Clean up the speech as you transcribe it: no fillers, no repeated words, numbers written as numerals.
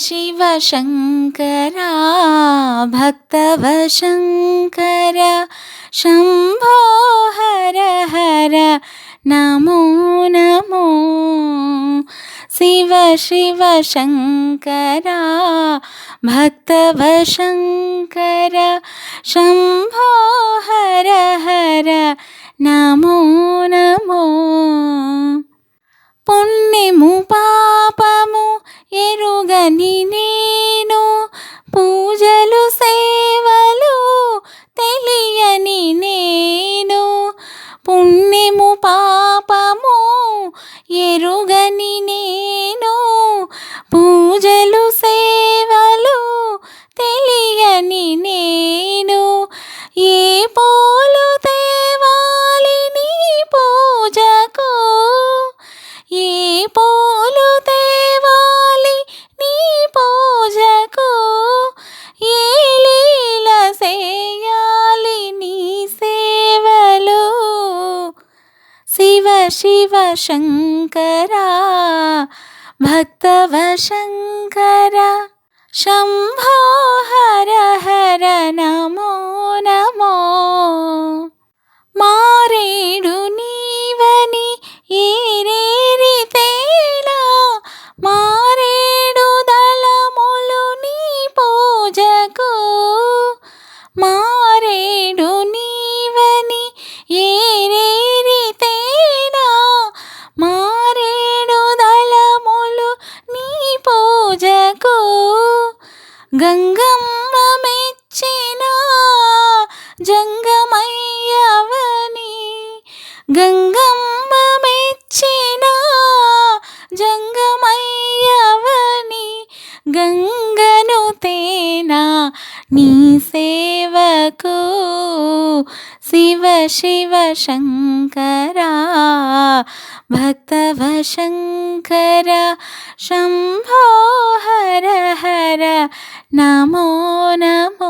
शिव शङ्करा भक्तवशङ्कर शम्भो हर हर नमो नमो। शिव शिव शङ्करा भक्तवशङ्कर शम्भो हर हर नमो नमो। పుణ్యము పాపము ఎరుగని నేను, పూజలు సేవలు తెలియని నేను, పుణ్యము పాపము ఎరుగని నేను, పూజలు సేవలు తెలియని నేను, ఏ పోలు తేవాలి నీ పూజకు, ఏ పూలు తేవాలి నీ పూజకు, ఏ లీల చేయాలి నీ సేవలు। శివ శివ శంకరా భక్తవశంకర శంభో హర హర నమో నమో। మారేడు నీవని ఏరేరి తేలా, మారేడు దళములు నీ పూజకు, మారేడు నీవని ఏరేరి తేలా, మారేడు దళములు నీ పూజకు, గంగమ్మ మెచ్చిన జంగమయ్యవని, గంగమ్మ మెచ్చిన జంగమయ్యవని, గంగను తేనా నీ సేవకు। శివ శివ శంకరా భక్తవశంకర శంభో హర హర నమో నమో।